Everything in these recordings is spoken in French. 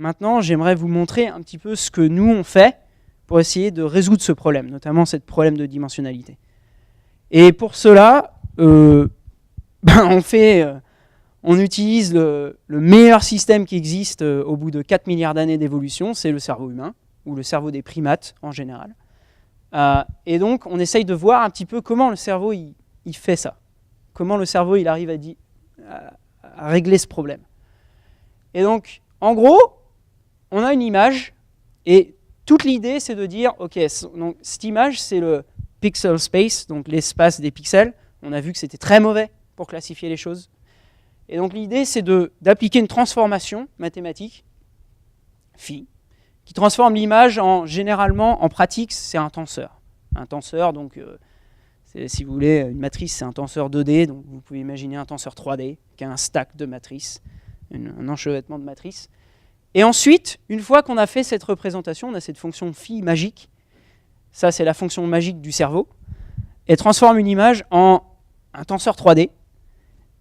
maintenant, j'aimerais vous montrer un petit peu ce que nous, on fait pour essayer de résoudre ce problème, notamment ce problème de dimensionnalité. Et pour cela, on utilise le meilleur système qui existe au bout de 4 milliards d'années d'évolution, c'est le cerveau humain, ou le cerveau des primates en général. Et donc, on essaye de voir un petit peu comment le cerveau il fait ça. Comment le cerveau il arrive à régler ce problème. Et donc, en gros, on a une image, et toute l'idée, c'est de dire, ok, donc, cette image, c'est le pixel space, donc l'espace des pixels. On a vu que c'était très mauvais pour classifier les choses. Et donc, l'idée, c'est d'appliquer une transformation mathématique, phi, qui transforme l'image généralement, en pratique, c'est un tenseur. Un tenseur, donc, si vous voulez, une matrice, c'est un tenseur 2D, donc vous pouvez imaginer un tenseur 3D, qui a un stack de matrices, un enchevêtrement de matrices. Et ensuite, une fois qu'on a fait cette représentation, on a cette fonction phi magique, ça c'est la fonction magique du cerveau, elle transforme une image en un tenseur 3D,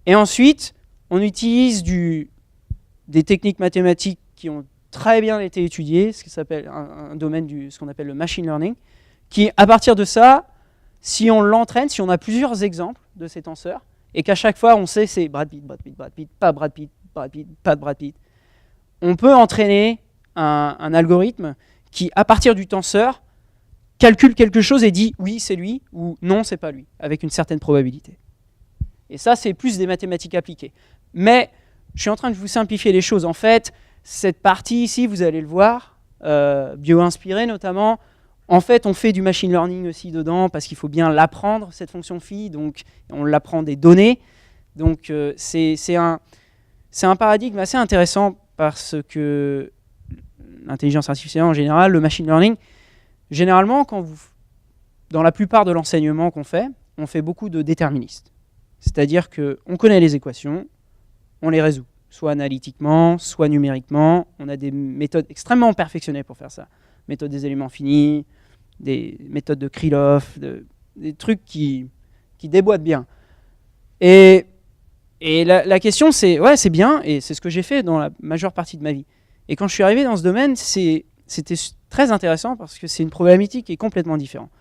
et ensuite, on utilise des techniques mathématiques qui ont très bien été étudiées, ce qui s'appelle un domaine ce qu'on appelle le machine learning, qui, à partir de ça, si on l'entraîne, si on a plusieurs exemples de ces tenseurs, et qu'à chaque fois on sait c'est Brad Pitt, Brad Pitt, Brad Pitt, pas Brad Pitt, Brad Pitt, pas de Brad Pitt, on peut entraîner un algorithme qui, à partir du tenseur, calcule quelque chose et dit oui c'est lui ou non c'est pas lui, avec une certaine probabilité. Et ça c'est plus des mathématiques appliquées. Mais je suis en train de vous simplifier les choses. En fait, cette partie ici, vous allez le voir, bio-inspirée notamment, en fait on fait du machine learning aussi dedans parce qu'il faut bien l'apprendre, cette fonction phi, donc on l'apprend des données. Donc c'est un paradigme assez intéressant parce que l'intelligence artificielle en général, le machine learning, généralement, dans la plupart de l'enseignement qu'on fait, on fait beaucoup de déterministes. C'est-à-dire qu'on connaît les équations, on les résout, soit analytiquement, soit numériquement. On a des méthodes extrêmement perfectionnées pour faire ça. Méthode des éléments finis, des méthodes de Krylov, des trucs qui déboîtent bien. Et la question, c'est, ouais, c'est bien, et c'est ce que j'ai fait dans la majeure partie de ma vie. Et quand je suis arrivé dans ce domaine, c'était très intéressant parce que c'est une problématique qui est complètement différente.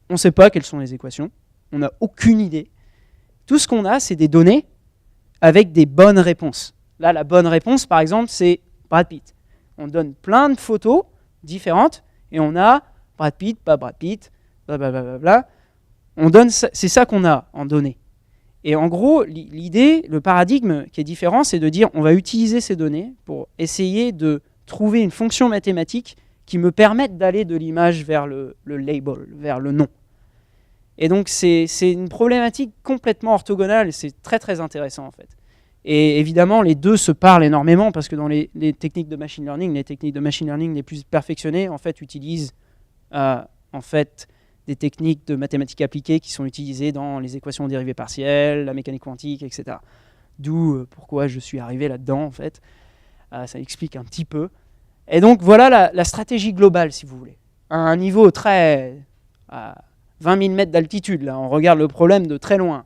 On ne sait pas quelles sont les équations, on n'a aucune idée. Tout ce qu'on a, c'est des données avec des bonnes réponses. Là, la bonne réponse, par exemple, c'est Brad Pitt. On donne plein de photos différentes et on a Brad Pitt, pas Brad Pitt, blablabla. C'est ça qu'on a en données. Et en gros, l'idée, le paradigme qui est différent, c'est de dire on va utiliser ces données pour essayer de trouver une fonction mathématique qui me permette d'aller de l'image vers le label, vers le nom. Et donc c'est une problématique complètement orthogonale et c'est très très intéressant en fait. Et évidemment, les deux se parlent énormément parce que dans les techniques de machine learning, les plus perfectionnées en fait utilisent des techniques de mathématiques appliquées qui sont utilisées dans les équations dérivées partielles, la mécanique quantique, etc. D'où pourquoi je suis arrivé là-dedans, en fait. Ça explique un petit peu. Et donc, voilà la stratégie globale, si vous voulez. À un niveau très... à 20 000 mètres d'altitude, là, on regarde le problème de très loin.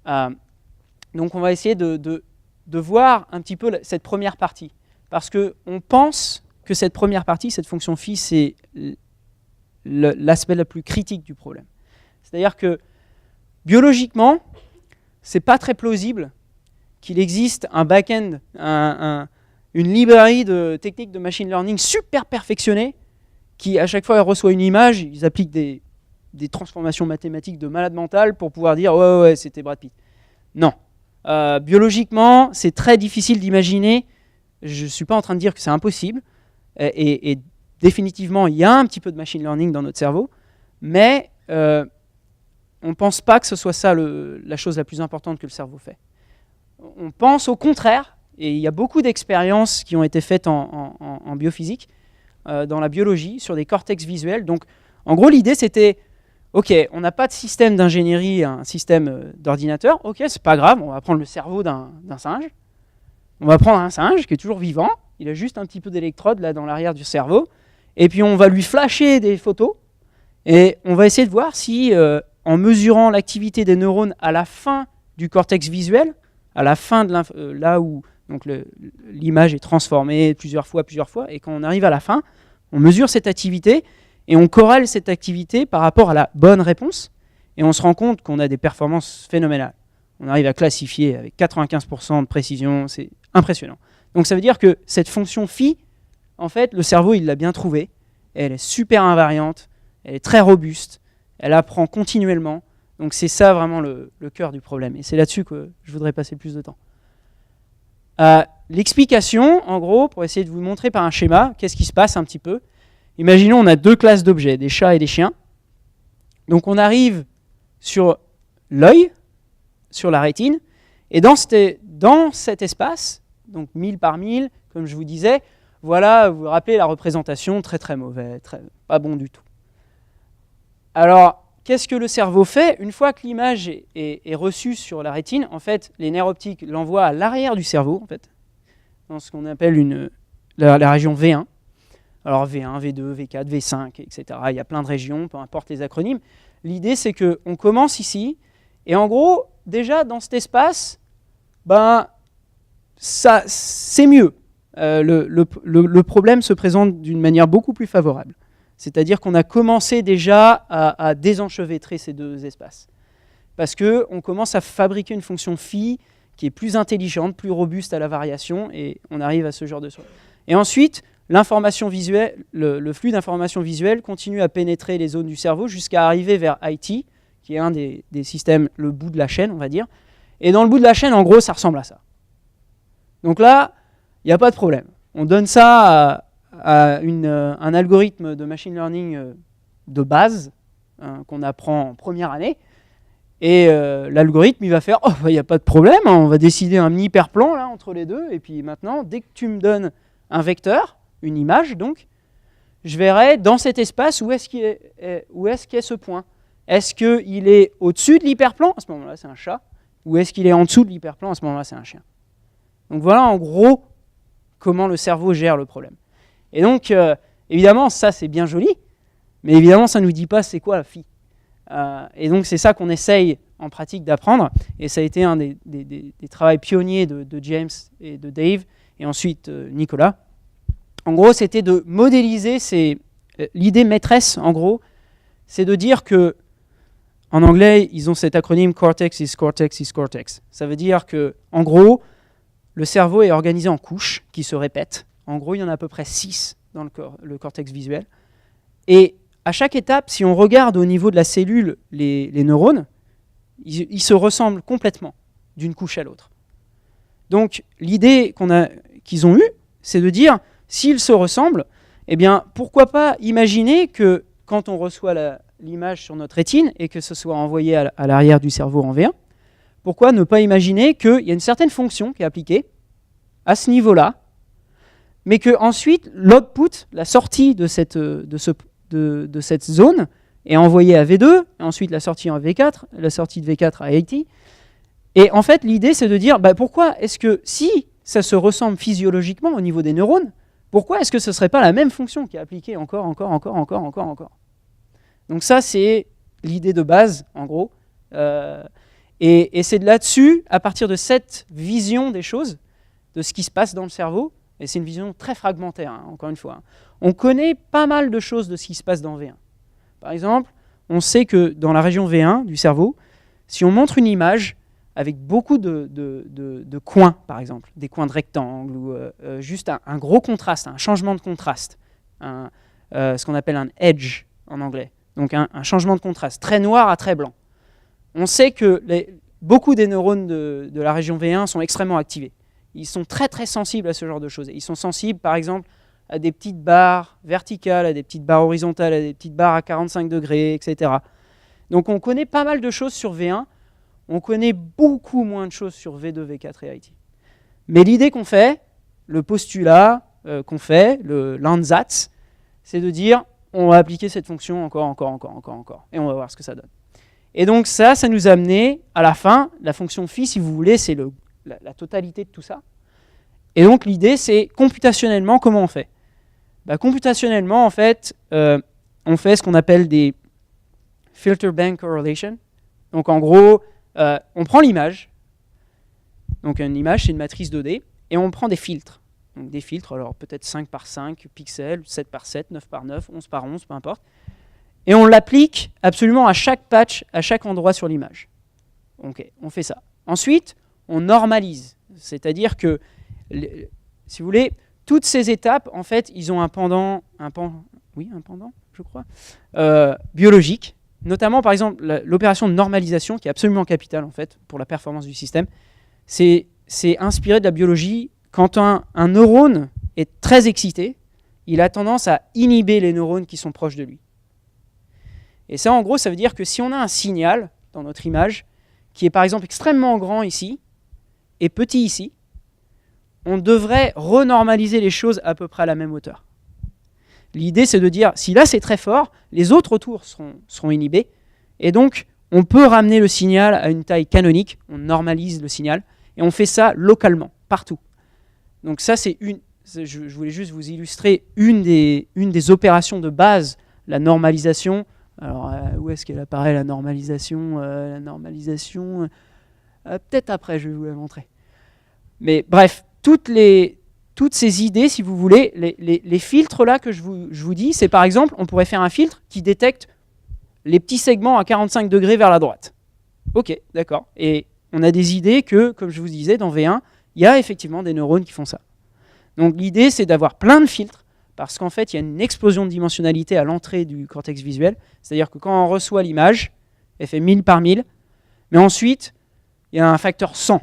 Donc, on va essayer de voir un petit peu cette première partie. Parce qu'on pense que cette première partie, cette fonction phi, c'est l'aspect le plus critique du problème. C'est-à-dire que biologiquement, c'est pas très plausible qu'il existe un back-end, une librairie de techniques de machine learning super perfectionnée qui, à chaque fois, reçoit une image, ils appliquent des transformations mathématiques de malade mental pour pouvoir dire « ouais, c'était Brad Pitt ». Non. Biologiquement, c'est très difficile d'imaginer. Je ne suis pas en train de dire que c'est impossible. Et définitivement, il y a un petit peu de machine learning dans notre cerveau, mais on ne pense pas que ce soit ça la chose la plus importante que le cerveau fait. On pense au contraire, et il y a beaucoup d'expériences qui ont été faites en biophysique, dans la biologie, sur des cortex visuels. Donc, en gros, l'idée, c'était, ok, on n'a pas de système d'ingénierie, un système d'ordinateur, ok, c'est pas grave, on va prendre le cerveau d'un singe, on va prendre un singe qui est toujours vivant, il a juste un petit peu d'électrodes là dans l'arrière du cerveau, et puis on va lui flasher des photos, et on va essayer de voir si, en mesurant l'activité des neurones à la fin du cortex visuel, à la fin de là où Donc l'image est transformée plusieurs fois, et quand on arrive à la fin, on mesure cette activité et on corrèle cette activité par rapport à la bonne réponse, et on se rend compte qu'on a des performances phénoménales. On arrive à classifier avec 95% de précision, c'est impressionnant. Donc ça veut dire que cette fonction phi, en fait, le cerveau, il l'a bien trouvée, elle est super invariante, elle est très robuste, elle apprend continuellement, donc c'est ça vraiment le cœur du problème, et c'est là-dessus que je voudrais passer plus de temps. L'explication, en gros, pour essayer de vous montrer par un schéma, qu'est-ce qui se passe un petit peu. Imaginons on a deux classes d'objets, des chats et des chiens. Donc on arrive sur l'œil, sur la rétine, et dans cet espace, donc 1000 par 1000, comme je vous disais, voilà, vous vous rappelez la représentation, très très mauvais, pas bon du tout. Alors, qu'est-ce que le cerveau fait? Une fois que l'image est reçue sur la rétine, en fait, les nerfs optiques l'envoient à l'arrière du cerveau, en fait, dans ce qu'on appelle la région V1. Alors V1, V2, V4, V5, etc. Il y a plein de régions, peu importe les acronymes. L'idée, c'est qu'on commence ici, et en gros, déjà dans cet espace, c'est mieux. Le problème se présente d'une manière beaucoup plus favorable. C'est-à-dire qu'on a commencé déjà à désenchevêtrer ces deux espaces. Parce qu'on commence à fabriquer une fonction phi qui est plus intelligente, plus robuste à la variation, et on arrive à ce genre de choses. Et ensuite, l'information visuelle, le flux d'informations visuelles continue à pénétrer les zones du cerveau jusqu'à arriver vers IT, qui est un des systèmes, le bout de la chaîne, on va dire. Et dans le bout de la chaîne, en gros, ça ressemble à ça. Donc là, il n'y a pas de problème. On donne ça à un algorithme de machine learning de base qu'on apprend en première année. Et l'algorithme, il va faire « Oh, il n'y a pas de problème, hein, on va décider un hyperplan là, entre les deux. Et puis maintenant, dès que tu me donnes un vecteur, une image donc, je verrai dans cet espace où est-ce qu'il est ce point. Est-ce qu'il est au-dessus de l'hyperplan? À ce moment-là, c'est un chat. Ou est-ce qu'il est en dessous de l'hyperplan? À ce moment-là, c'est un chien. Donc voilà en gros comment le cerveau gère le problème. Et donc, évidemment, ça c'est bien joli, mais évidemment, ça ne nous dit pas c'est quoi la phi. Et donc, c'est ça qu'on essaye en pratique d'apprendre. Et ça a été un des travaux pionniers de James et de Dave, et ensuite Nicolas. En gros, c'était de modéliser l'idée maîtresse, en gros, c'est de dire que, en anglais, ils ont cet acronyme cortex is cortex is cortex. Ça veut dire que, en gros, le cerveau est organisé en couches qui se répètent. En gros, il y en a à peu près 6 dans le cortex visuel. Et à chaque étape, si on regarde au niveau de la cellule les neurones, ils se ressemblent complètement d'une couche à l'autre. Donc, l'idée qu'ils ont eue, c'est de dire, s'ils se ressemblent, eh bien, pourquoi pas imaginer que quand on reçoit l'image sur notre rétine et que ce soit envoyé à l'arrière du cerveau en V1, pourquoi ne pas imaginer qu'il y a une certaine fonction qui est appliquée à ce niveau-là, mais que ensuite l'output, la sortie de cette zone est envoyée à V2, et ensuite la sortie en V4, la sortie de V4 à IT. Et en fait, l'idée, c'est de dire, pourquoi est-ce que, si ça se ressemble physiologiquement au niveau des neurones, pourquoi est-ce que ce ne serait pas la même fonction qui est appliquée encore? Donc ça, c'est l'idée de base, en gros. Et c'est de là-dessus, à partir de cette vision des choses, de ce qui se passe dans le cerveau, et c'est une vision très fragmentaire, hein, encore une fois. Hein. On connaît pas mal de choses de ce qui se passe dans V1. Par exemple, on sait que dans la région V1 du cerveau, si on montre une image avec beaucoup de coins, par exemple, des coins de rectangle, ou juste un gros contraste, un changement de contraste, ce qu'on appelle un edge en anglais, donc un changement de contraste, très noir à très blanc. On sait que beaucoup des neurones de la région V1 sont extrêmement activés. Ils sont très très sensibles à ce genre de choses. Ils sont sensibles par exemple à des petites barres verticales, à des petites barres horizontales, à des petites barres à 45 degrés, etc. Donc on connaît pas mal de choses sur V1, on connaît beaucoup moins de choses sur V2, V4 et IT. Mais l'idée qu'on fait, le postulat qu'on fait, l'ANSATS, c'est de dire on va appliquer cette fonction encore, et on va voir ce que ça donne. Et donc ça nous a amené à la fin, la fonction phi, si vous voulez, c'est la totalité de tout ça. Et donc l'idée, c'est computationnellement, comment on fait? Computationnellement, en fait, on fait ce qu'on appelle des filter bank correlation. Donc en gros, on prend l'image. Donc une image, c'est une matrice 2D. et on prend des filtres. Donc des filtres, alors peut-être 5 par 5 pixels, 7 par 7, 9 par 9, 11 par 11, peu importe. Et on l'applique absolument à chaque patch, à chaque endroit sur l'image. Ok, on fait ça. Ensuite, on normalise. C'est-à-dire que, si vous voulez, toutes ces étapes, en fait, ils ont un pendant, je crois, biologique. Notamment, par exemple, l'opération de normalisation, qui est absolument capitale, en fait, pour la performance du système. C'est inspiré de la biologie. Quand un neurone est très excité, il a tendance à inhiber les neurones qui sont proches de lui. Et ça, en gros, ça veut dire que si on a un signal dans notre image, qui est par exemple extrêmement grand ici, et petit ici, on devrait renormaliser les choses à peu près à la même hauteur. L'idée, c'est de dire, si là c'est très fort, les autres autour seront inhibés, et donc on peut ramener le signal à une taille canonique, on normalise le signal, et on fait ça localement, partout. Donc ça, je voulais juste vous illustrer une des opérations de base, la normalisation. Alors, où est-ce qu'elle apparaît, la normalisation peut-être après, je vais vous la montrer. Mais bref, toutes ces idées, si vous voulez, les filtres là que je vous dis, c'est par exemple, on pourrait faire un filtre qui détecte les petits segments à 45 degrés vers la droite. Ok, d'accord. Et on a des idées que, comme je vous disais, dans V1, il y a effectivement des neurones qui font ça. Donc l'idée, c'est d'avoir plein de filtres, parce qu'en fait, il y a une explosion de dimensionnalité à l'entrée du cortex visuel. C'est-à-dire que quand on reçoit l'image, elle fait 1000 par 1000, mais ensuite, il y a un facteur 100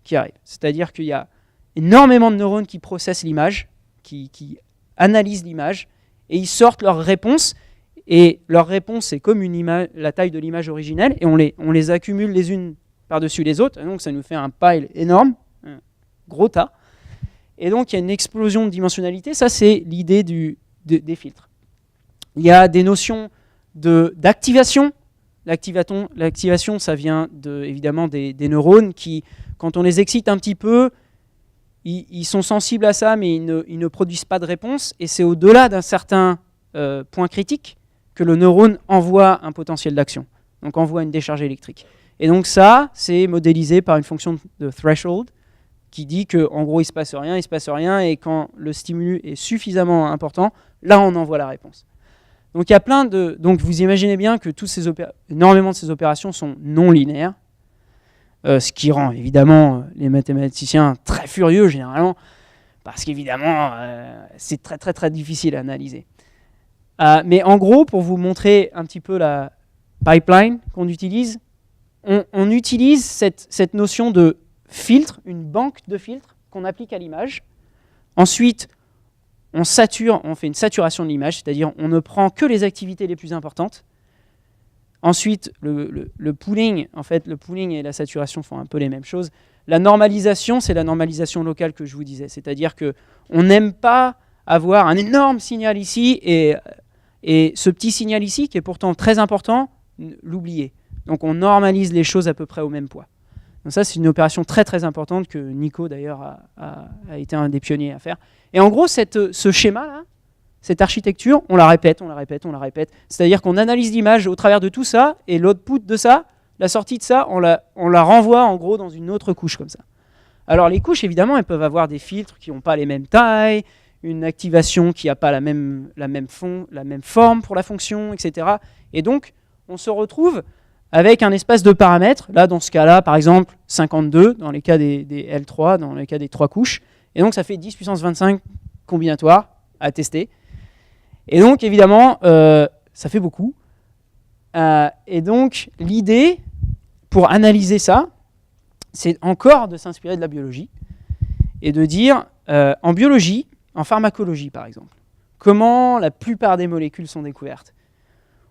qui arrive. C'est-à-dire qu'il y a énormément de neurones qui processent l'image, qui analysent l'image, et ils sortent leurs réponses. Et leur réponse, c'est comme la taille de l'image originelle, et on les accumule les unes par-dessus les autres. Et donc, ça nous fait un pile énorme, un gros tas. Et donc, il y a une explosion de dimensionnalité. Ça, c'est l'idée des filtres. Il y a des notions d'activation. L'activation, ça vient évidemment des neurones qui, quand on les excite un petit peu, ils sont sensibles à ça, mais ils ne produisent pas de réponse. Et c'est au-delà d'un certain point critique que le neurone envoie un potentiel d'action. Donc, envoie une décharge électrique. Et donc ça, c'est modélisé par une fonction de threshold, qui dit qu'en gros, il ne se passe rien, et quand le stimulus est suffisamment important, là, on envoie la réponse. Donc, il y a plein de... Donc, vous imaginez bien que énormément de ces opérations sont non linéaires, ce qui rend, évidemment, les mathématiciens très furieux, généralement, parce qu'évidemment, c'est très, très, très difficile à analyser. Mais en gros, pour vous montrer un petit peu la pipeline qu'on utilise, on utilise cette notion de filtre, une banque de filtres qu'on applique à l'image. Ensuite, on fait une saturation de l'image, c'est-à-dire on ne prend que les activités les plus importantes. Ensuite, le pooling, en fait, le pooling et la saturation font un peu les mêmes choses. La normalisation, c'est la normalisation locale que je vous disais, c'est-à-dire qu'on n'aime pas avoir un énorme signal ici et ce petit signal ici, qui est pourtant très important, l'oublier. Donc on normalise les choses à peu près au même poids. Donc ça, c'est une opération très très importante que Nico d'ailleurs a été un des pionniers à faire. Et en gros, ce schéma-là, cette architecture, on la répète. C'est-à-dire qu'on analyse l'image au travers de tout ça, et l'output de ça, la sortie de ça, on la renvoie en gros dans une autre couche comme ça. Alors les couches, évidemment, elles peuvent avoir des filtres qui n'ont pas les mêmes tailles, une activation qui n'a pas la même forme pour la fonction, etc. Et donc, on se retrouve avec un espace de paramètres, là dans ce cas-là, par exemple, 52, dans les cas des L3, dans les cas des 3 couches, et donc ça fait 10 puissance 25 combinatoires à tester. Et donc, évidemment, ça fait beaucoup. Et donc, l'idée, pour analyser ça, c'est encore de s'inspirer de la biologie, et de dire, en biologie, en pharmacologie par exemple, comment la plupart des molécules sont découvertes.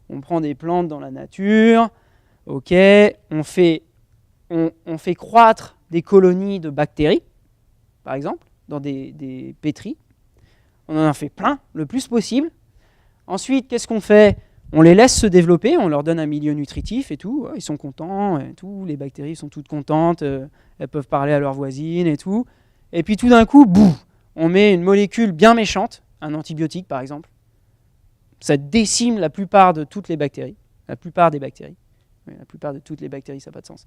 On prend des plantes dans la nature, ok, on fait croître des colonies de bactéries, par exemple, dans des pétris. On en fait plein, le plus possible. Ensuite, qu'est-ce qu'on fait? On les laisse se développer, on leur donne un milieu nutritif et tout. Ils sont contents, et tout. Les bactéries sont toutes contentes, elles peuvent parler à leurs voisines et tout. Et puis tout d'un coup, boum, on met une molécule bien méchante, un antibiotique par exemple. Ça décime la plupart de toutes les bactéries. La plupart des bactéries. Oui, la plupart de toutes les bactéries, ça n'a pas de sens.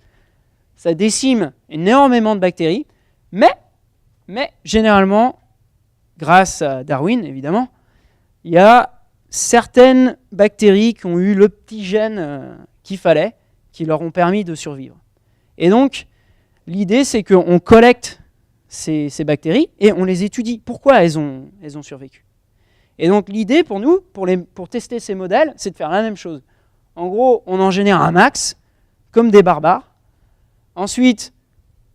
Ça décime énormément de bactéries, mais Mais généralement, grâce à Darwin, évidemment, il y a certaines bactéries qui ont eu le petit gène qu'il fallait, qui leur ont permis de survivre. Et donc, l'idée, c'est qu'on collecte ces bactéries et on les étudie. Pourquoi elles ont survécu? Et donc, l'idée pour nous, pour tester ces modèles, c'est de faire la même chose. En gros, on en génère un max, comme des barbares. Ensuite,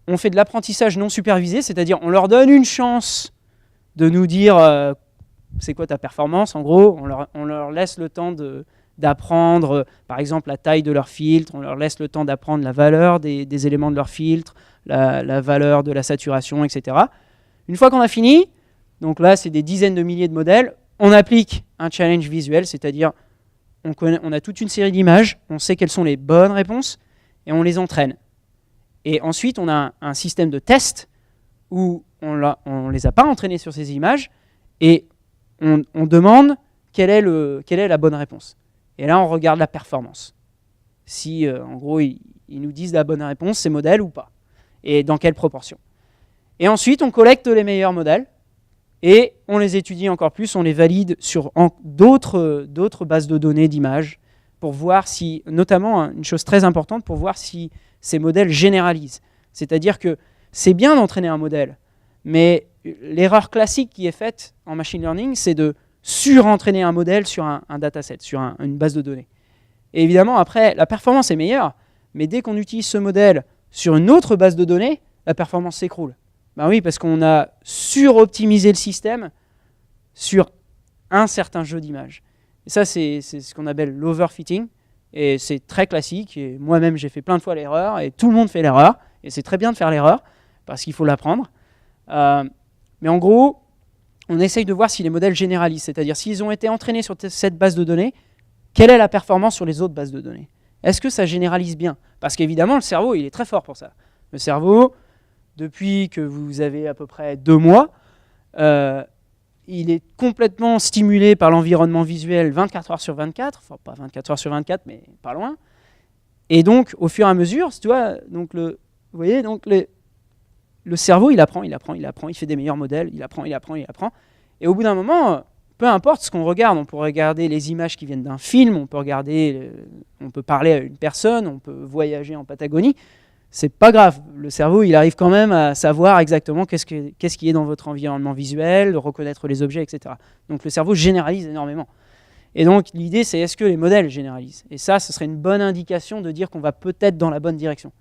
on fait de l'apprentissage non supervisé, c'est-à-dire on leur donne une chance de nous dire c'est quoi ta performance, en gros. On leur laisse le temps d'apprendre, par exemple, la taille de leur filtre, on leur laisse le temps d'apprendre la valeur des éléments de leur filtre, la valeur de la saturation, etc. Une fois qu'on a fini, donc là, c'est des dizaines de milliers de modèles, on applique un challenge visuel, c'est-à-dire on a toute une série d'images, on sait quelles sont les bonnes réponses, et on les entraîne. Et ensuite, on a un système de test où on ne les a pas entraînés sur ces images, et on demande quelle est la bonne réponse. Et là, on regarde la performance. Si, en gros, ils nous disent la bonne réponse, ces modèles ou pas. Et dans quelle proportion. Et ensuite, on collecte les meilleurs modèles et on les étudie encore plus, on les valide sur d'autres bases de données d'images pour voir si, notamment, une chose très importante, pour voir si ces modèles généralisent. C'est-à-dire que c'est bien d'entraîner un modèle, mais l'erreur classique qui est faite en machine learning, c'est de surentraîner un modèle sur un dataset, sur une base de données. Et évidemment, après, la performance est meilleure, mais dès qu'on utilise ce modèle sur une autre base de données, la performance s'écroule. Ben oui, parce qu'on a suroptimisé le système sur un certain jeu d'images. Et ça, c'est ce qu'on appelle l'overfitting, et c'est très classique, et moi-même j'ai fait plein de fois l'erreur, et tout le monde fait l'erreur, et c'est très bien de faire l'erreur, parce qu'il faut l'apprendre. Mais en gros, on essaye de voir si les modèles généralisent, c'est-à-dire s'ils ont été entraînés sur cette base de données, quelle est la performance sur les autres bases de données? Est-ce que ça généralise bien? Parce qu'évidemment, le cerveau, il est très fort pour ça. Le cerveau, depuis que vous avez à peu près 2 mois, il est complètement stimulé par l'environnement visuel 24 heures sur 24, enfin pas 24 heures sur 24, mais pas loin. Et donc, au fur et à mesure, tu vois, donc vous voyez, donc le cerveau, il apprend, il fait des meilleurs modèles, il apprend. Et au bout d'un moment, peu importe ce qu'on regarde, on peut regarder les images qui viennent d'un film, on peut parler à une personne, on peut voyager en Patagonie. C'est pas grave, le cerveau, il arrive quand même à savoir exactement qu'est-ce qui est dans votre environnement visuel, reconnaître les objets, etc. Donc le cerveau généralise énormément. Et donc l'idée, c'est est-ce que les modèles généralisent? Et ça, ce serait une bonne indication de dire qu'on va peut-être dans la bonne direction.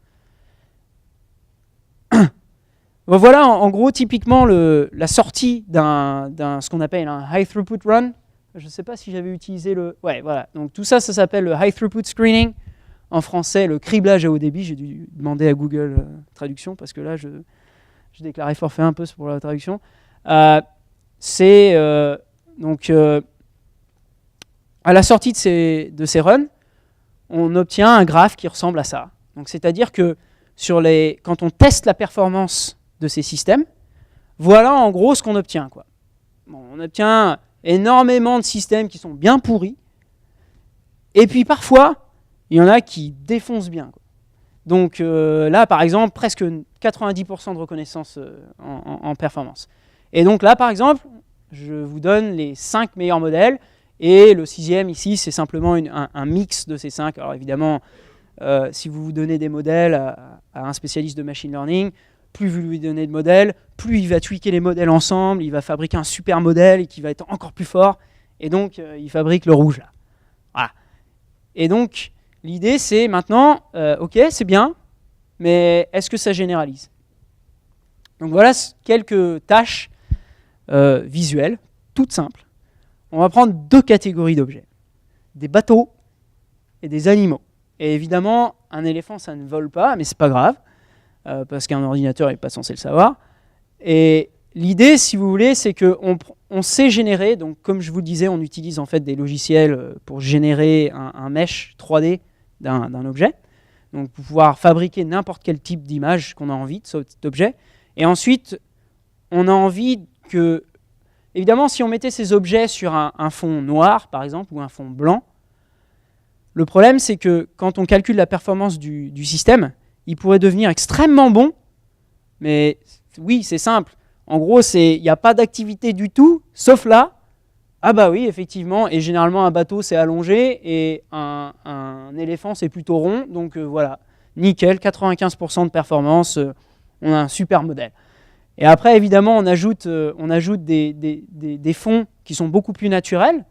Bon, voilà, en gros, typiquement, la sortie ce qu'on appelle un high throughput run. Je ne sais pas si j'avais utilisé le... Ouais, voilà. Donc tout ça, ça s'appelle le high throughput screening. En français, le criblage à haut débit. J'ai dû demander à Google Traduction, parce que là, je déclarais forfait un peu pour la traduction. C'est donc à la sortie de ces runs, on obtient un graphe qui ressemble à ça. Donc, c'est-à-dire que quand on teste la performance de ces systèmes, voilà en gros ce qu'on obtient, quoi. Bon, on obtient énormément de systèmes qui sont bien pourris, et puis parfois, il y en a qui défoncent bien, quoi. Donc là, par exemple, presque 90% de reconnaissance en performance. Et donc là, par exemple, je vous donne les 5 meilleurs modèles, et le 6e ici, c'est simplement un mix de ces 5. Alors évidemment, si vous donnez des modèles à un spécialiste de machine learning, plus vous lui donnez de modèles, plus il va tweaker les modèles ensemble, il va fabriquer un super modèle et qui va être encore plus fort, et donc il fabrique le rouge là. Voilà. Et donc l'idée c'est maintenant, ok, c'est bien, mais est-ce que ça généralise? Donc voilà quelques tâches visuelles, toutes simples. On va prendre 2 catégories d'objets, des bateaux et des animaux. Et évidemment, un éléphant, ça ne vole pas, mais c'est pas grave, parce qu'un ordinateur n'est pas censé le savoir. Et l'idée, si vous voulez, c'est qu'on sait générer, donc comme je vous le disais, on utilise en fait des logiciels pour générer un mesh 3D d'un objet, donc pour pouvoir fabriquer n'importe quel type d'image qu'on a envie de cet objet. Et ensuite, on a envie que, évidemment, si on mettait ces objets sur un fond noir, par exemple, ou un fond blanc, le problème, c'est que quand on calcule la performance du système, il pourrait devenir extrêmement bon, mais oui, c'est simple. En gros, il n'y a pas d'activité du tout, sauf là. Ah bah oui, effectivement, et généralement un bateau c'est allongé et un éléphant c'est plutôt rond, donc voilà, nickel, 95% de performance, on a un super modèle. Et après, évidemment, on ajoute des fonds qui sont beaucoup plus naturels,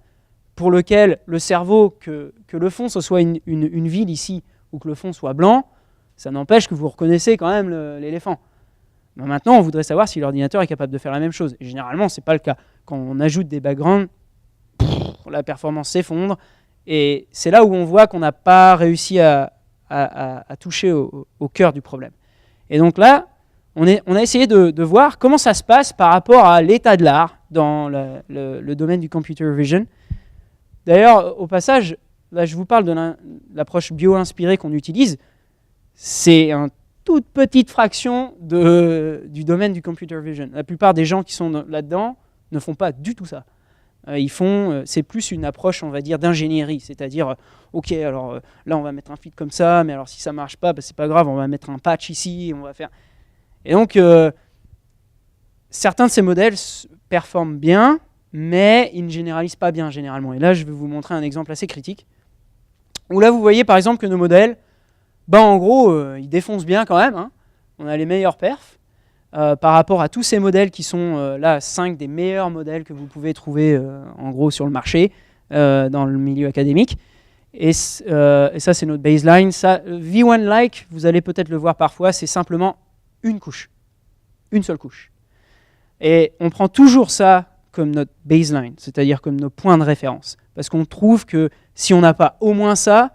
pour lequel le cerveau, que le fond ce soit une ville ici, ou que le fond soit blanc, ça n'empêche que vous reconnaissez quand même l'éléphant. Maintenant, on voudrait savoir si l'ordinateur est capable de faire la même chose. Et généralement, ce n'est pas le cas. Quand on ajoute des backgrounds, la performance s'effondre. Et c'est là où on voit qu'on n'a pas réussi à toucher au cœur du problème. Et donc là, on a essayé de voir comment ça se passe par rapport à l'état de l'art dans le domaine du computer vision. D'ailleurs, au passage, là, je vous parle de l'approche bio-inspirée qu'on utilise. C'est une toute petite fraction du domaine du computer vision. La plupart des gens qui sont là-dedans ne font pas du tout ça. C'est plus une approche, on va dire, d'ingénierie, c'est-à-dire, ok, alors là on va mettre un feed comme ça, mais alors si ça ne marche pas, c'est pas grave, on va mettre un patch ici, on va faire. Et donc, certains de ces modèles performent bien, mais ils ne généralisent pas bien généralement. Et là, je vais vous montrer un exemple assez critique, où là vous voyez par exemple que nos modèles, en gros, ils défoncent bien quand même, hein. On a les meilleurs perfs. Par rapport à tous ces modèles qui sont là 5 des meilleurs modèles que vous pouvez trouver en gros sur le marché dans le milieu académique. Et ça c'est notre baseline. Ça, V1-like, vous allez peut-être le voir parfois, c'est simplement une couche, une seule couche. Et on prend toujours ça comme notre baseline, c'est-à-dire comme nos points de référence. Parce qu'on trouve que si on n'a pas au moins ça,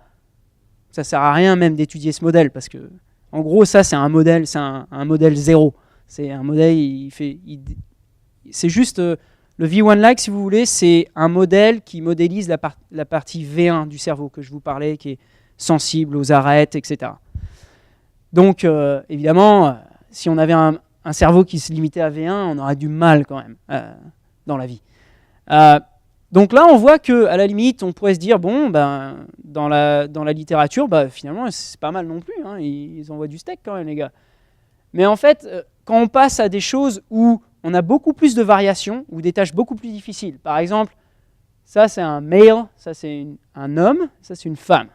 ça ne sert à rien même d'étudier ce modèle. Parce que en gros, ça c'est un modèle, c'est un modèle zéro. C'est un modèle, c'est juste le V1-like, si vous voulez, c'est un modèle qui modélise la partie V1 du cerveau que je vous parlais, qui est sensible aux arêtes, etc. Donc, évidemment, si on avait un cerveau qui se limitait à V1, on aurait du mal quand même dans la vie. Donc là, on voit qu'à la limite, on pourrait se dire, bon, dans la littérature, finalement, c'est pas mal non plus. Hein, ils envoient du steak quand même, les gars. Mais en fait, quand on passe à des choses où on a beaucoup plus de variations, ou des tâches beaucoup plus difficiles, par exemple, ça c'est un male, ça c'est un homme, ça c'est une femme.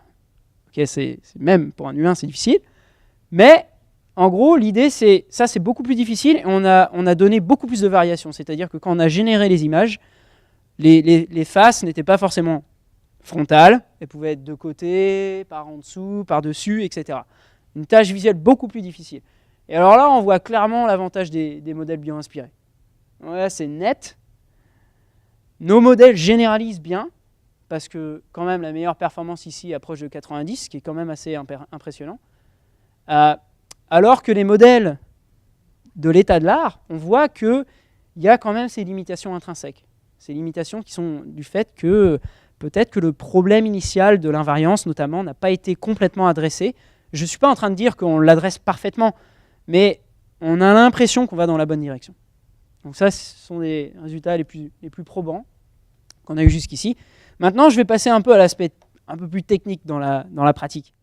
Okay, c'est même pour un humain c'est difficile, mais en gros l'idée c'est, ça c'est beaucoup plus difficile, et on a donné beaucoup plus de variations, c'est-à-dire que quand on a généré les images, les faces n'étaient pas forcément frontales, elles pouvaient être de côté, par en dessous, par-dessus, etc. Une tâche visuelle beaucoup plus difficile. Et alors là, on voit clairement l'avantage des modèles bio-inspirés. Voilà, c'est net. Nos modèles généralisent bien, parce que quand même la meilleure performance ici approche de 90, ce qui est quand même assez impressionnant. Alors que les modèles de l'état de l'art, on voit qu'il y a quand même ces limitations intrinsèques. Ces limitations qui sont du fait que peut-être que le problème initial de l'invariance, notamment, n'a pas été complètement adressé. Je ne suis pas en train de dire qu'on l'adresse parfaitement, mais on a l'impression qu'on va dans la bonne direction. Donc ça, ce sont les résultats les plus probants qu'on a eu jusqu'ici. Maintenant, je vais passer un peu à l'aspect un peu plus technique dans la pratique.